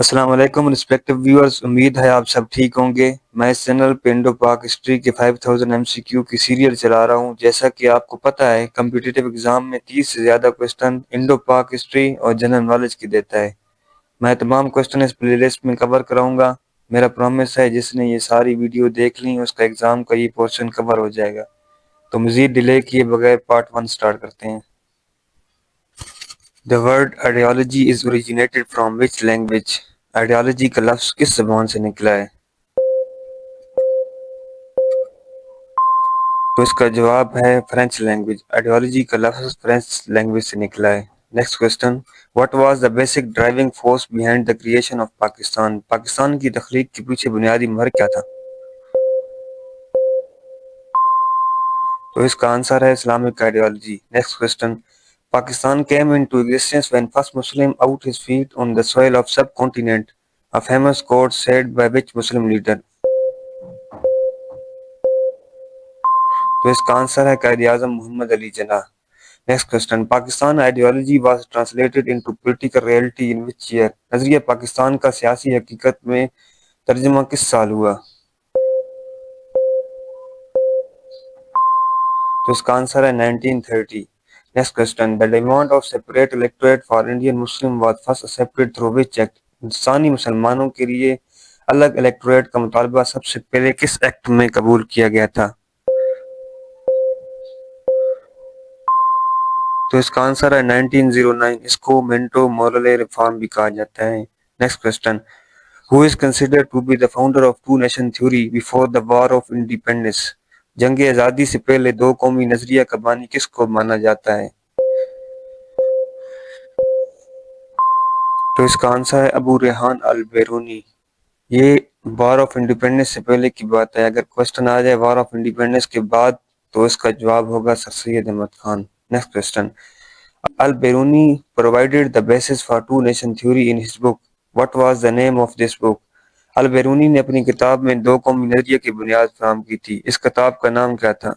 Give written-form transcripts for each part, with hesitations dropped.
السلام علیکم respective viewers, امید ہے آپ سب ٹھیک ہوں گے۔ میں اس چینل پہ انڈو پاک ہسٹری کے 5000 MCQ کی سیریل چلا رہا ہوں۔ جیسا کہ آپ کو پتہ ہے کمپیٹیٹیو ایگزام میں 30 سے زیادہ کوسٹن انڈو پاک ہسٹری اور جنرل نالج کی دیتا ہے۔ میں تمام کوسٹن اس پلے لسٹ میں کور کراؤں گا۔ میرا پرومس ہے جس نے یہ ساری ویڈیو دیکھ لیں اس کا ایگزام کا یہ پورشن کور ہو جائے گا۔ تو مزید ڈیلے کیے بغیر پارٹ 1 سٹارٹ کرتے ہیں۔ The word ideology is originated from which language؟ Ideology کا لفظ کس زبان سے نکلا ہے؟ تو اس کا جواب ہے فرینچ لینگویج۔ آئیڈیالوجی کا لفظ فرینچ لینگویج سے نکلا ہے۔ Next question, what was the basic driving force behind the creation of Pakistan? Pakistan کی تخلیق کے پیچھے بنیادی محرک کیا تھا؟ تو اس کا آنسر ہے Islamic ideology. Next question, Pakistan came into existence when first Muslim out his feet on the soil of subcontinent. A famous quote said by which Muslim leader؟ تو اس کا آنسر ہے Quaid Azam Muhammad Ali Jinnah. Next question, Pakistan ideology was translated into political reality in which year? نظریہ پاکستان کا سیاسی حقیقت میں ترجمہ کس سال ہوا؟ تو اس کا آنسر ہے 1930۔ Next question, the demand of separate electorate for Indian Muslim was first accepted through which act؟ ہندوستانی مسلمانوں کے لیے الگ الیکٹوریٹ کا مطالبہ سب سے پہلے کس ایکٹ میں قبول کیا گیا تھا؟ تو اس کا آنسر ہے 1909۔ اس کو منٹو مورلے ریفارم بھی کہا جاتا ہے۔ Next question, who is considered to be the founder of two nation theory before the war of independence؟ جنگ آزادی سے پہلے دو قومی نظریہ کا بانی کس کو مانا جاتا ہے؟ تو اس کا آنسر ہے ابو ریحان البیرونی۔ یہ وار آف انڈیپینڈنس سے پہلے کی بات ہے۔ اگر کوسٹن آ جائے وار آف انڈیپینڈنس کے بعد تو اس کا جواب ہوگا sir Syed Ahmad Khan. Next question, Al-Biruni provided the basis for two nation theory in his book. What was the name of this book؟ Albiruni نے اپنی کتاب میں دو قومی نظریے کی بنیاد فراہم کی تھی۔ اس کتاب کا نام کیا تھا؟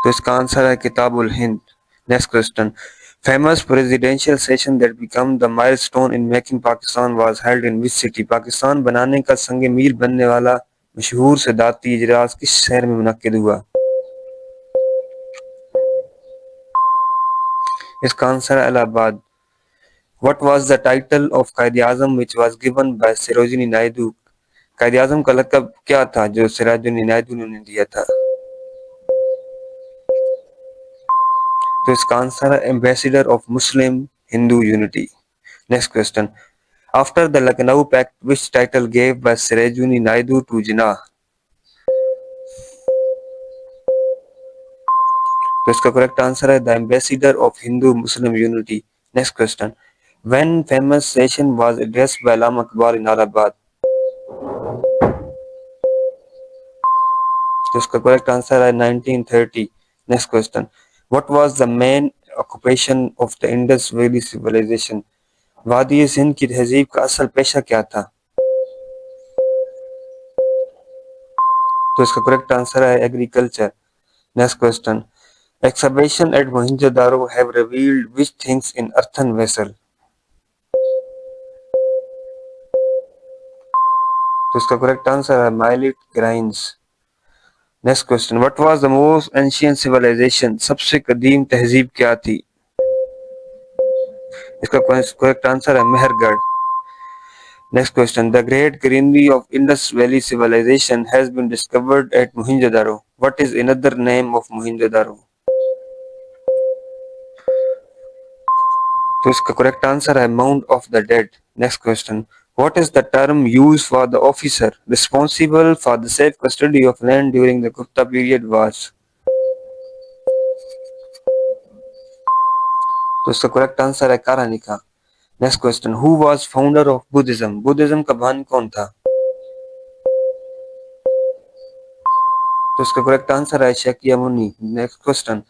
تو اس کا آنسر ہے Kitab al-Hind. Next question, famous presidential session that became the milestone in making Pakistan was held in which city؟ Pakistan بنانے کا سنگ میل بننے والا مشہور صدارتی اجلاس کس شہر میں منعقد ہوا؟ اس کا آنسر ہے الہ آباد۔ What was the title of Quaid Azam which was given by Sarojini Naidu? Quaid Azam کا لقب کیا تھا جو سروجنی نائیڈو نے انہیں دیا تھا؟ تو اس کا آنسر ہے ambassador of Muslim Hindu unity. Next question, after the Lucknow pact which title gave by Sarojini Naidu to Jinnah? تو اس کا کریکٹ آنسر ہے the ambassador of Hindu Muslim unity. Next question, when famous session was addressed by Allama Iqbal in الہ آباد؟ تو اس کا correct answer ہے 1930۔ Next question, what was the main occupation of the Indus Valley Civilization؟ وادی سندھ کی تہذیب کا اصل پیشہ کیا تھا؟ تو اس کا کریکٹ آنسر ہے agriculture. Next question, excavation at Mohenjo-daro have revealed which things in earthen vessel؟ تو اس کا کریکٹ آنسر ہے millet grains. Next question, what was the most ancient civilization؟ سب سے قدیم تہذیب کیا تھی؟ اس کا کریکٹ آنسر ہے Mehrgarh. Next question, the great greenery of Indus Valley Civilization has been discovered at Mohenjo-daro. What is another name of Mohenjo-daro؟ تو اس کا کریکٹ آنسر ہے mound of the dead. Next question, what is the term used for the officer responsible for the safe custody of land during the Gupta period was؟ تو اس کا correct answer ہے کارانیکا۔ Next question, who was founder of Buddhism؟ Buddhism کا بانی کون تھا؟ تو اس کا کریکٹ آنسر ہے Shakya Muni. Next question,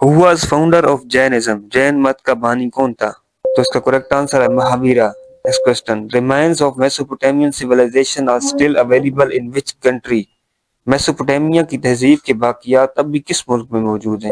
who was founder of Jainism؟ جین مت کا بانی کون تھا؟ تو اس کا کریکٹ آنسر ہے Mahavira. Next question, remains of Mesopotamian civilization are still available in which country؟ Mesopotamia کی تہذیب کے باقیات اب بھی کس ملک میں موجود ہیں؟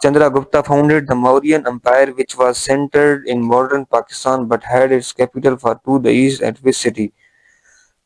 Chandragupta founded the Mauryan Empire which was centered in modern Pakistan but had its capital far to the east at which city?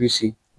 BC।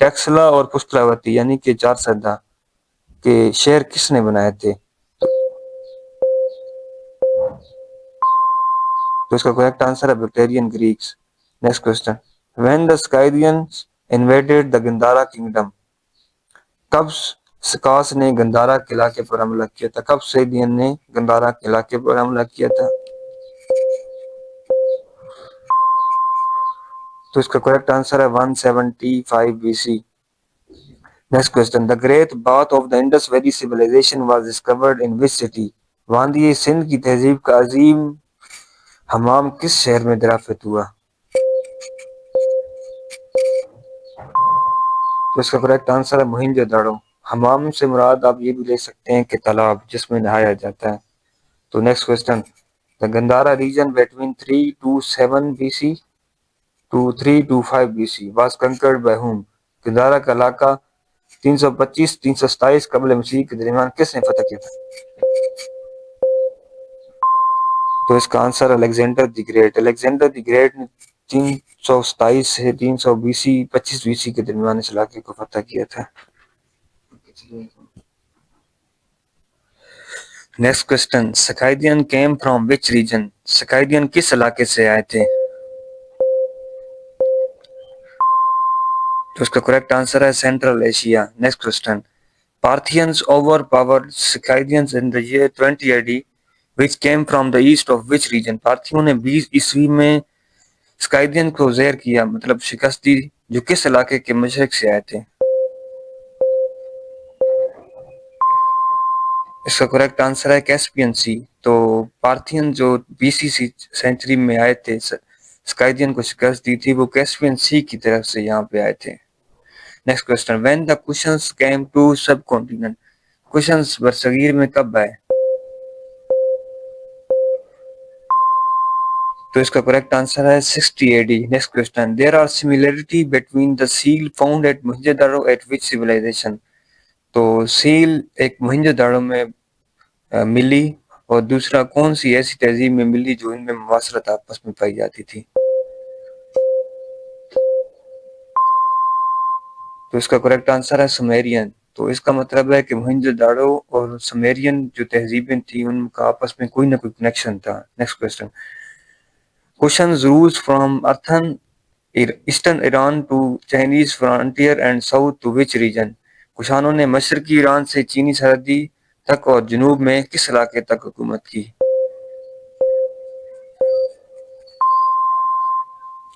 Taxila اور پشتراوتی یعنی کہ 4 سردہ کے شہر کس نے بنائے تھے؟ تو اس کا کریکٹ آنسر ہے Bactrian Greeks. Next question, when the Scythians invaded the Gandhara kingdom, کب سکاس نے گندھارا کے علاقے پر حملہ کیا تھا؟ کب سیدین نے گندھارا کے علاقے پر حملہ کیا تھا؟ تو اس کا کریکٹ آنسر ہے 175 B C. Next question, the great bath of the Indus valley civilisation was discovered in which city, واندی سندھ کی تہذیب کا عظیم حمام کس شہر میں دریافت ہوا؟ تو اس کا کریکٹ آنسر ہے موہنجو داڑو۔ حمام سے مراد آپ یہ بھی لے سکتے ہیں کہ تالاب جس میں نہایا جاتا ہے۔ تو next question, the Gandhara region between 327 B C to 325 B C was conquered by whom, Gandhara کا علاقہ 325-327 قبل مسیح کے درمیان کس نے فتح کیا تھا؟ تو اس کا answer Alexander the great. Alexander the great نے 327 سے 300 بی سی 25 بی سی کے درمیان اس علاقے کو فتح کیا تھا۔ Next question, Scythians came from which region, Scythians کس علاقے سے آئے تھے؟ تو اس کا کریکٹ آنسر ہے central Asia. Next question, Parthians overpowered Scythians in the year 20 AD which came from the east of which region، پارتھیوں نے 20 عیسوی میں سکائیدین کو زیر کیا مطلب شکست دی جو کس علاقے کے مشرق سے آئے تھے؟ اس کا کریکٹ آنسر ہے کیسپین سی۔ تو پارتھین جو 20 سینچری میں آئے تھے سکائیدین کو شکست دی تھی وہ کیسپین سی کی طرف سے یہاں پہ آئے تھے۔ Next question, when the Kushans came to subcontinent, Kushans برصغیر میں کب آئے؟ تو اس کا کریکٹ آنسر ہے 60 AD۔ Next question, there are similarity between the seal found at Mohenjo Daro at which civilisation, تو سیل ایک موہنجو داڑو میں ملی اور دوسرا کون سی ایسی تہذیب میں ملی جو ان میں مواصلت آپس میں پائی جاتی تھی؟ تو اس کا کریکٹ آنسر ہے سمیرین۔ تو اس کا مطلب ہے کہ موہنجو داڑو اور سمیرین جو تہذیبیں تھیں ان کا آپس میں کوئی نہ کوئی کنیکشن تھا۔ Next question, Kushans rose from eastern Iran to Chinese frontier and south to which region, کشانوں نے مشرقی ایران سے چینی سرحدی تک اور جنوب میں کس علاقے تک حکومت کی؟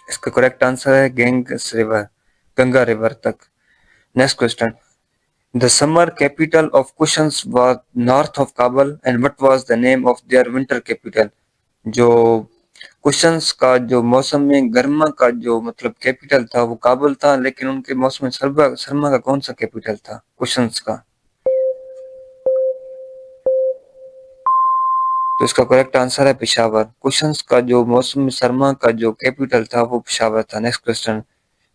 اس کا کریکٹ آنسر ہے گنگا ریور تک۔ Next question, the summer capital of Kushans was north of Kabul and what was the name of their winter capital، جو کشنس کا جو موسم گرما کا جو مطلب کیپٹل تھا وہ کابل تھا، لیکن ان کے موسم سرما کا کون سا کیپٹل تھا کشنس کا؟ تو اس کا کریکٹ آنسر ہے پشاور۔ کشنس کا جو موسم سرما کا جو کیپٹل تھا وہ پشاور تھا۔ Next question,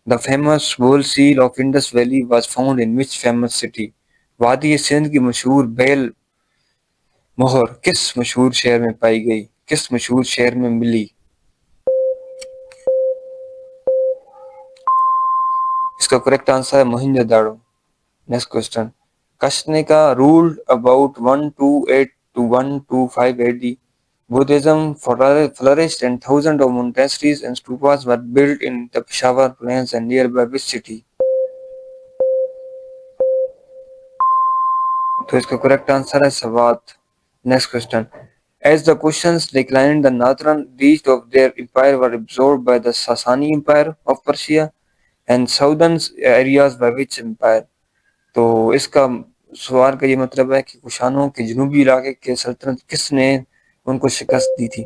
the famous bull seal of Indus Valley was found in which famous city، وادی سندھ کی مشہور بیل مہر کس مشہور شہر میں پائی گئی، کس مشہور شہر میں ملی؟ اس کا کریکٹ آنسر ہے Mohenjo Daro. Next question, Kanishka ruled about 128 to 125 AD، Buddhism flourished and thousands of monasteries and stupas were built in the Peshawar plains and nearby which city؟ تو اس کا کریکٹ آنسر ہے Swat. Next question, as the Kushans declined the northern reach of their empire were absorbed by the Sasani empire of Persia and southern areas by which empire؟ تو اس کا سوال کا یہ مطلب ہے کہ کشانوں کے جنوبی علاقے کے سلطنت کس نے ان کو شکست دی تھی؟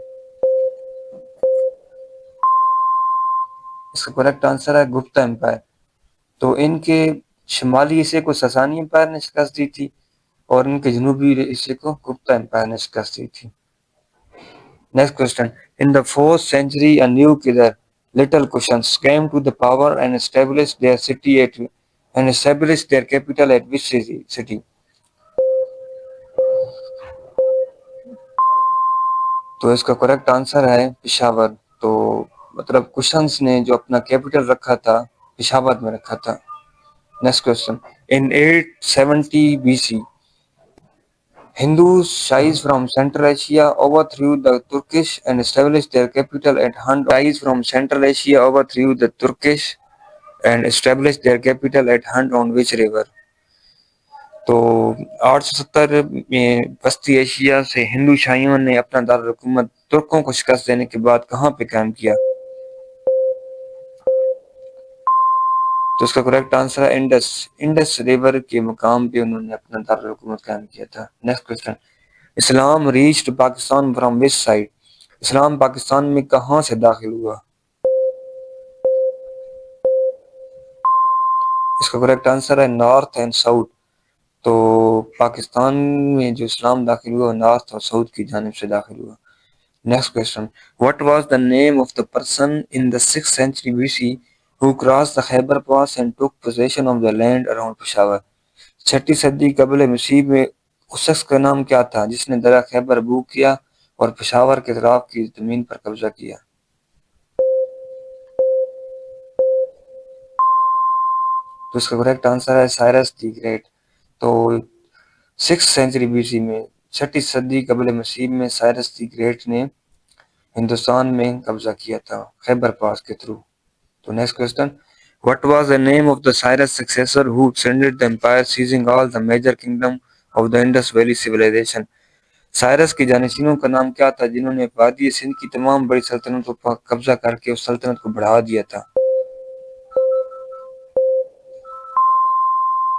اس کا کریکٹ آنسر ہے گپتا امپائر۔ تو ان کے شمالی حصے کو ساسانی امپائر نے شکست دی تھی اور ان کے جنوبی حصے کو گپتا امپائر نے شکست دی تھی۔ Next question, in the 4th century a new killer little Kushans came to the power and established their city and established their capital at which city؟ تو اس کا کریکٹ آنسر ہے پشاور۔ تو مطلب کشنس نے جو اپنا کیپٹل رکھا تھا پشاور میں رکھا تھا۔ Next question. In 870 BC, Hindus Shais from Central Asia overthrew the Turkish and established their capital at Hunt on which river? تو 870 میں وسطی ایشیا سے ہندو شاہیوں نے اپنا دارالحکومت ترکوں کو شکست دینے کے بعد کہاں پہ قائم کیا؟ تو اس کا کریکٹ آنسر ہے انڈس ریور کے مقام پہ انہوں نے اپنا دارالحکومت قائم کیا تھا. Next question. Islam reached Pakistan from which side? اسلام پاکستان میں کہاں سے داخل ہوا؟ اس کا کریکٹ آنسر ہے نارتھ اینڈ ساؤتھ. تو پاکستان میں جو اسلام داخل ہوا نارتھ اور ساؤتھ کی جانب سے داخل ہوا. Next question. What was the name of the person in the 6th century BC who crossed the Khyber Pass and took possession of the land around Peshawar? چھٹی صدی قبل مسیح میں اس شخص کا نام کیا تھا جس نے درہ خیبر عبور کیا اور پشاور کے اطراف کی زمین پر قبضہ کیا؟ تو اس کا کریکٹ آنسر ہے سائرس دی گریٹ. تو 6 سینچری بی سی میں چھٹی صدی قبل مسیح میں سائرس دی گریٹ نے ہندوستان میں قبضہ کیا تھا خیبر پاس کے تھرو. تو next question. What was the name of the Cyrus successor who extended the empire seizing all the major kingdom of the Indus Valley civilization? Cyrus کے جانشینوں کا نام کیا تھا جنہوں نے وادی سندھ کی تمام بڑی سلطنتوں پر قبضہ کر کے اس سلطنت کو بڑھا دیا تھا؟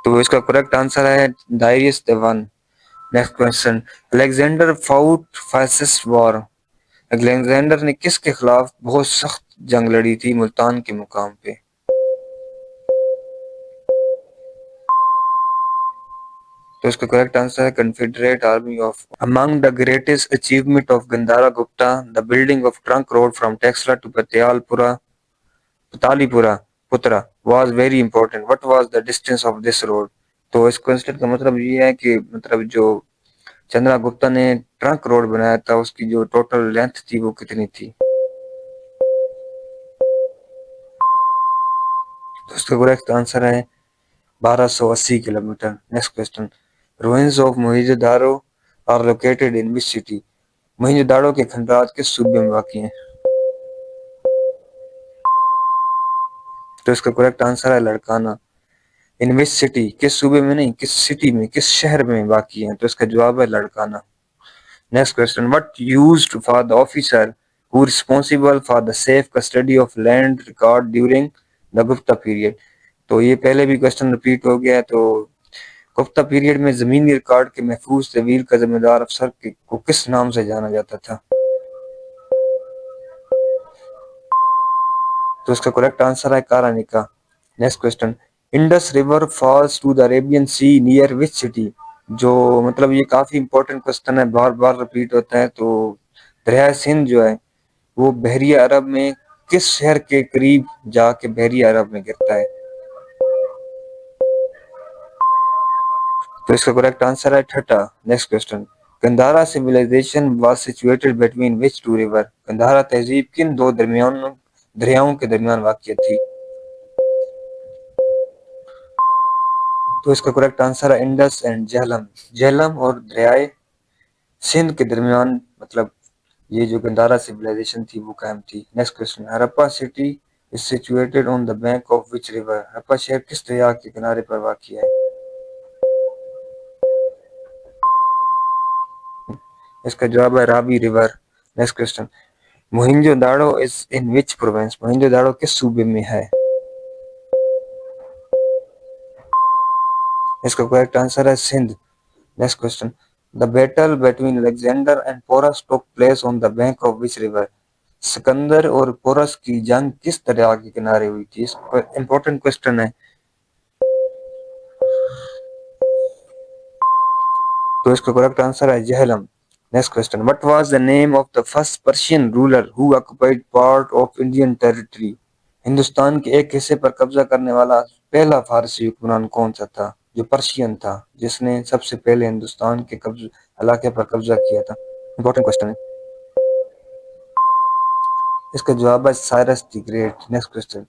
تو اس کا کریکٹ آنسر ہے Darius the one. Next question. Alexander fought first war? Alexander نے کس کے خلاف بہت سخت جنگ لڑی تھی ملتان کے مقام پہ؟ تو اس کا کریکٹ آنسر ہے confederate army of. Among the greatest achievement of Gandhara Gupta, the building of trunk road from Texla to Patalipura Putra was very important. What was the distance of this road? تو اس question کا مطلب یہ ہے کہ مطلب جو چندرا گپتا نے trunk road بنایا تھا اس کی جو ٹوٹل لینتھ تھی وہ کتنی تھی؟ تو اس کا کریکٹ آنسر ہے 1280 kilometre. Next question. Ruins of Mohenjo Daro are located in which city? Mohenjo Daro کے کھنڈرات کس صوبے میں واقع ہیں؟ تو اس کا کریکٹ آنسر ہے لڑکانہ. ان وچ سٹی؟ کس صوبے میں نہیں، کس سٹی میں، کس شہر میں واقع ہیں؟ تو اس کا جواب ہے Larkana. Next question. What used for the officer who responsible for the safe custody of land record during the Gupta period? تو یہ پہلے بھی کوسچن ریپیٹ ہو گیا ہے. تو گپتا پیریڈ میں زمینی ریکارڈ کے محفوظ تحویل کا ذمہ دار افسر کو کس نام سے جانا جاتا تھا؟ تو اس کا کریکٹ آنسر ہے کارانیکا. Next question. Indus river falls to the Arabian sea near which city? جو مطلب یہ کافی امپورٹنٹ کوسچن ہے، بار بار ریپیٹ ہوتا ہے. تو دریائے سندھ جو ہے وہ بحریہ عرب میں کس شہر کے قریب جا کے بحریہ عرب میں گرتا ہے؟ تو اس کا کریکٹ آنسر ہے Thatta. Next question. Gandhara civilization was situated between which two river? Gandhara تہذیب کن دو دریاؤں کے درمیان واقع تھی؟ تو اس کا کریکٹ آنسر ہے انڈس اینڈ جہلم. جہلم اور دریائے سندھ کے درمیان مطلب یہ جو گندھارا سیویلائزیشن تھی وہ قائم تھی. Next question. Harappa city is situated on the bank of which river? Harappa شہر کس دریا کے کنارے پر واقع ہے؟ اس کا جواب ہے Ravi river. Next question. Mohenjo Daro is in which province? Mohenjo Daro کس صوبے میں ہے؟ اس کا کریکٹ آنسر ہے Sindh. Next question. The battle between Alexander and Porus took place on the bank of which river? Sikandar اور پورس کی جنگ کس دریا کے کنارے ہوئی تھی؟ اس کو امپورٹنٹ کوسچن ہے. تو اس کا کریکٹ آنسر ہے Jhelum. Next question. What was the name of the first Persian ruler who occupied part of Indian territory? Hindustan کے ایک حصے پر قبضہ کرنے والا پہلا فارسی حکمران کون سا تھا جو پرشین تھا، جس نے سب سے پہلے ہندوستان کے علاقے پر قبضہ کیا تھا؟ امپورٹنٹ کوسچن ہے. اس کا جواب ہے Cyrus the great. Next question.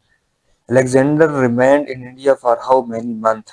Alexander remained in India for how many months?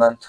month.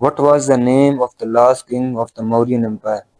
What was the name of the last king of the Mauryan Empire?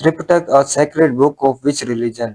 Tripitaka, a sacred book of which religion?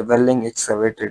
dwelling excavated.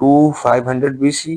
2500 BC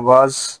was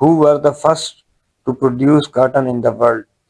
Who were the first to produce cotton in the world?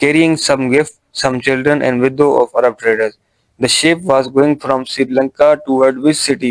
carrying some gift, some children and widow of Arab traders. The ship was going from Sri Lanka toward which city?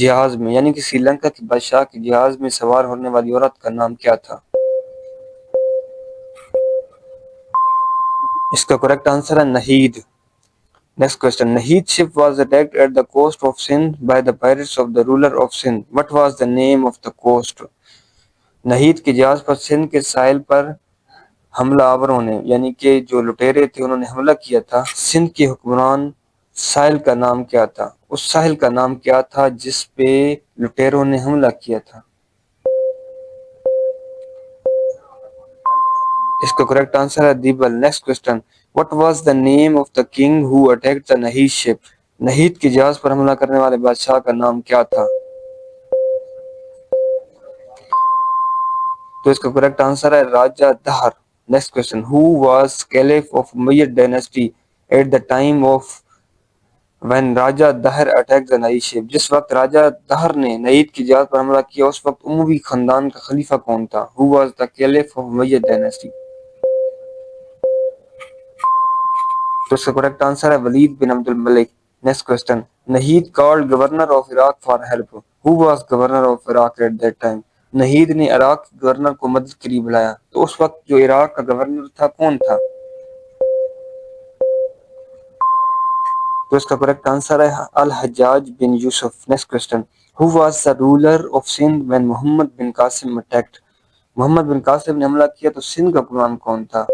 جہاز میں، یعنی کہ سری لنکا کے بادشاہ کے جہاز میں سوار ہونے والی عورت کا نام کیا تھا؟ اس کا کریکٹ آنسر ہے Nahid. Next question, Nahid ship was attacked at the coast of Sindh by the pirates of the ruler of Sindh, what was the name of the coast? Nahid کے جہاز پر سندھ کے ساحل پر حملہ آوروں نے، یعنی کہ جو لٹیرے تھے انہوں نے حملہ کیا تھا، سندھ کے حکمران ساحل کا نام کیا تھا؟ اس ساحل کا نام کیا تھا جس پہ لٹیروں نے حملہ کیا تھا؟ اس کا کریکٹ آنسر ہے Debal. Next question, what was the name of the king who attacked the نہید ship؟ نہید کے جہاز پر حملہ کرنے والے بادشاہ کا نام کیا تھا؟ تو اس کا کریکٹ آنسر ہے Raja Dahir. Next question, who was caliph of Umayyad dynasty at the time of when Raja Dahir attacked the نہید ship؟ جس وقت راجہ دہر نے نہید کے جہاز پر حملہ کیا اس وقت اموی خاندان کا خلیفہ کون تھا؟ who was the caliph of Umayyad dynasty؟ تو اس کا کریکٹ آنسر ہے ولید bin Abd al-Malik. Next question, Naheed called governor of Iraq for help, who was governor of Iraq at that time? Naheed نے عراق کے گورنر کو مدد کے لیے بلایا تو اس وقت جو عراق کا گورنر تھا کون تھا؟ تو اس کا کریکٹ آنسر ہے Al Hajjaj bin Yusuf. Next question, who was the ruler of Sindh when Muhammad bin Qasim attacked? Muhammad bin Qasim نے حملہ کیا تو سندھ کا حکمران کون تھا؟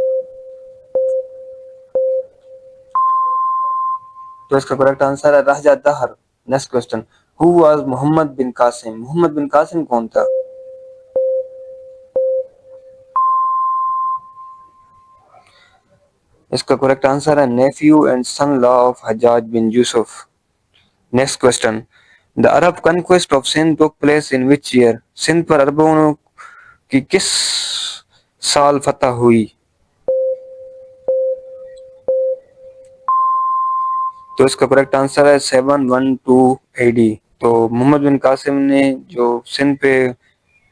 تو اس کا کریکٹ آنسر ہے Raja Dahir. Next question, who was محمد بن قاسم؟ محمد بن قاسم کون تھا؟ اس کا کریکٹ آنسر ہے nephew and sun law of Hajjaj bin Yusuf. Next question, the Arab conquest of Sindh took place in which year? Sindh پر عربوں کی کس سال فتح ہوئی؟ تو اس کا کریکٹ آنسر ہے 712 AD۔ تو محمد بن قاسم نے جو سندھ پہ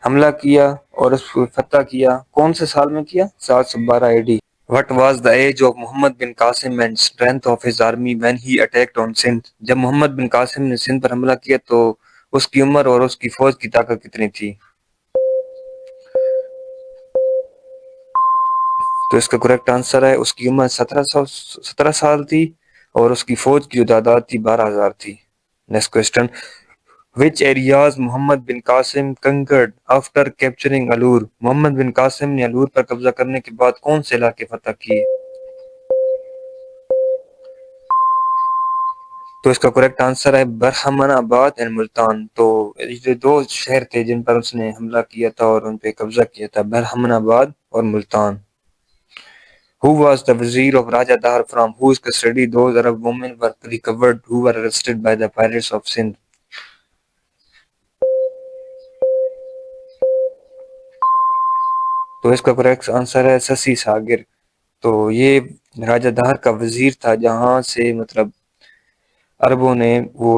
حملہ کیا اور اس کو فتح کیا کون سے سال میں کیا؟ 712 AD۔ What was the age of Muhammad bin Qasim and strength of his army when he attacked on Sindh؟ جب محمد بن قاسم نے سندھ پر حملہ کیا تو اس کی عمر اور اس کی فوج کی طاقت کتنی تھی؟ تو اس کا کریکٹ آنسر ہے اس کی عمر 17 سال تھی اور اس کی فوج کی تعداد تھی 12,000 تھی۔ Next question, which areas Muhammad bin Qasim conquered after capturing Alor? Muhammad bin Qasim نے الور پر قبضہ کرنے کے بعد کون سے علاقے فتح کیے؟ تو اس کا کریکٹ آنسر ہے برہمن آباد اینڈ ملتان۔ تو یہ دو شہر تھے جن پر اس نے حملہ کیا تھا اور ان پہ قبضہ کیا تھا، برہمن آباد اور Multan. Who was the vizier of Raja Dahar from whose custody those Arab women were recovered who were arrested by the pirates of Sindh؟ تو اس کا کریکٹ آنسر ہے سسی ساگر۔ تو یہ راجہ دہر کا وزیر تھا جہاں سے مطلب عربوں نے وہ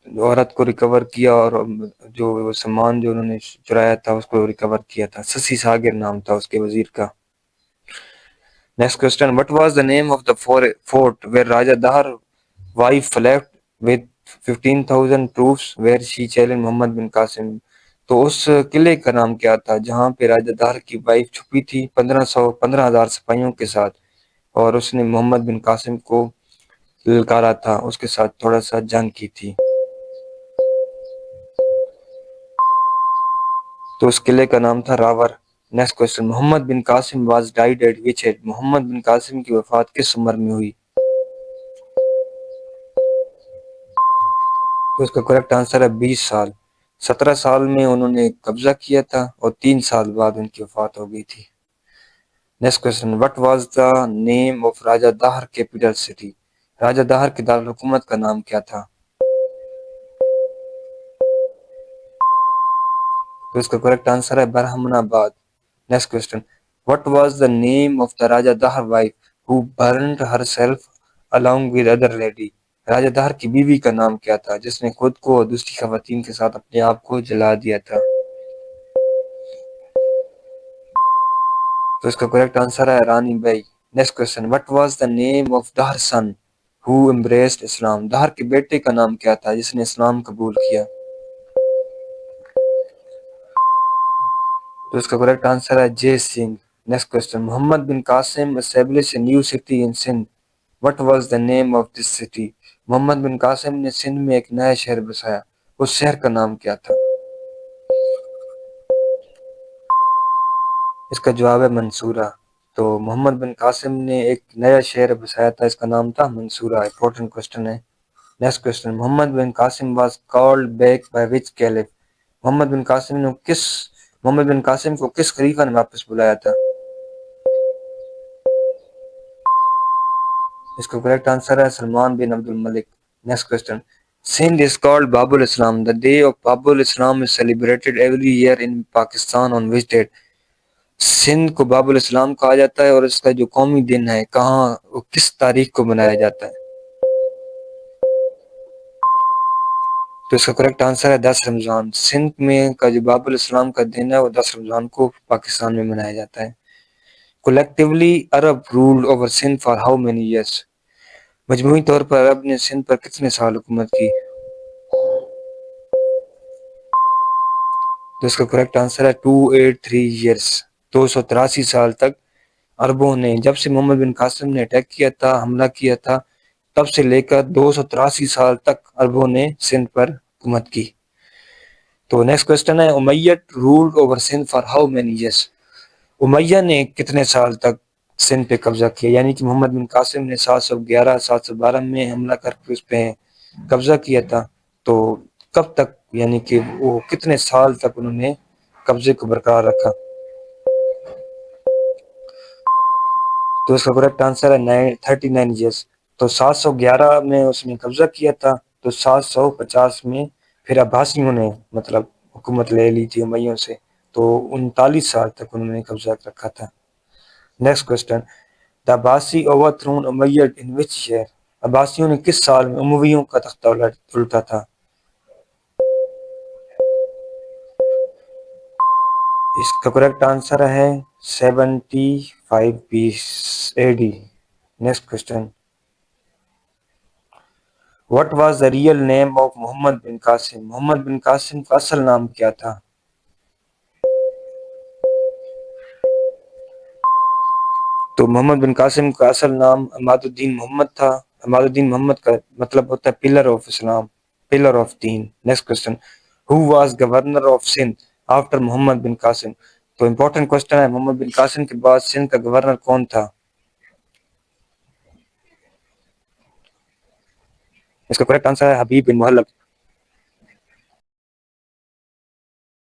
عورت کو ریکور کیا اور جو سامان جو انہوں نے چرایا تھا اس کو ریکور کیا تھا۔ سسی ساگر نام تھا اس کے وزیر کا۔ Next question, what was the name of the fort where Raja Dahar wife left with 15,000 troops where she challenged محمد بن قاسم؟ تو اس قلعے کا نام کیا تھا جہاں پہ راجہ دہر کی وائف چھپی تھی 15,000 سپاہیوں کے ساتھ اور اس نے محمد بن قاسم کو للکارا تھا، اس کے ساتھ تھوڑا سا جنگ کی تھی۔ تو اس قلعے کا نام تھا Rawar. Next question, Muhammad bin Qasim was died at which age? Muhammad bin Qasim کی وفات کس عمر میں ہوئی؟ تو اس کا کریکٹ آنسر ہے 20 سال۔ 17 سال میں انہوں نے قبضہ کیا تھا اور 3 سال بعد ان کی وفات ہو گئی تھی۔ Next question, what was the name of Raja Dahir capital city? راجہ دہر کے دارالحکومت کا نام کیا تھا؟ تو اس کا کریکٹ آنسر ہے Brahmanabad. Next question, what was the name of the Raja Dahir wife who burned herself along with other lady؟ Raja Dahir کی بیوی کا نام کیا تھا جس نے خود کو اور دوسری خواتین کے ساتھ اپنے آپ کو جلا دیا تھا؟ تو اس کا کریکٹ آنسر ہے Rani Bai. Next question, what was the name of Dahir son who embraced اسلام؟ دہر کے بیٹے کا نام کیا تھا جس نے اسلام قبول کیا؟ تو اس کا کریکٹ آنسر ہے Jai Singh. Next question. Muhammad bin Qasim established a new city in Sindh. What was the name of this city? Muhammad bin Qasim نے سندھ میں ایک نیا شہر بسایا. اس شہر کا نام کیا تھا؟ اس کا جواب ہے منصورہ. تو محمد بن قاسم نے ایک نیا شہر بسایا تھا، اس کا نام تھا منصورہ. امپورٹنٹ کوشچن ہے. Next question. Muhammad bin Qasim was called back by which caliph. Muhammad bin Qasim کو کس خلیفہ نے واپس بلایا تھا؟ اس کا کریکٹ آنسر ہے سلمان بن Abd al-Malik. Next question. Sindh is called Babul Islam. The day of Babul Islam is celebrated every year in Pakistan on which date? Sindh کو باب الاسلام کہا جاتا ہے اور اس کا جو قومی دن ہے کہاں کس تاریخ کو منایا جاتا ہے؟ تو اس کا کریکٹ آنسر ہے 10 رمضان. سندھ میں کا جو باب الاسلام کا دن ہے وہ 10 رمضان کو پاکستان میں منایا جاتا ہے. Collectively Arab ruled over Sindh for how many years? مجموعی طور پر عرب نے سندھ پر کتنے سال حکومت کی؟ تو اس کا کریکٹ آنسر ہے 283 years. 283 سال تک عربوں نے، جب سے محمد بن قاسم نے اٹیک کیا تھا، حملہ کیا تھا، تب سے لے کر 283 سال تک عربوں نے سندھ پر حکومت کی. تو نیکسٹ کوسچن ہے. Umayya ruled over Sindh for how many years. Umayya نے کتنے سال تک سندھ پہ قبضہ کیا؟ یعنی کہ محمد بن قاسم نے 711-712 میں حملہ کر کے اس پہ قبضہ کیا تھا، تو کب تک، یعنی کہ وہ کتنے سال تک انہوں نے قبضے کو برقرار رکھا؟ تو اس کا کریکٹ آنسر ہے 39 ایئرس. تو 711 میں اس نے قبضہ کیا تھا، تو 750 میں پھر عباسیوں نے مطلب حکومت لے لی تھی امیوں سے، تو 39 سال تک انہوں نے قبضہ رکھا تھا. Next question. The Abbasi overthrown Umayya in which year. عباسیوں نے کس سال میں امویوں کا تختہ الٹا تھا؟ اس کا کریکٹ آنسر ہے 75 AD. Next question. What was the real name of محمد بن قاسم؟ محمد بن قاسم کا اصل نام کیا تھا؟ تو محمد بن قاسم کا اصل نام عماد الدین محمد تھا. عماد الدین محمد کا مطلب ہوتا ہے pillar of Islam, pillar of دین. Next question. Who was governor of Sindh after Muhammad بن قاسم؟ تو امپورٹنٹ کوسچن ہے. محمد بن قاسم کے بعد سندھ کا گورنر کون تھا؟ اس کا کریکٹ آنسر ہے حبیب بن محلب.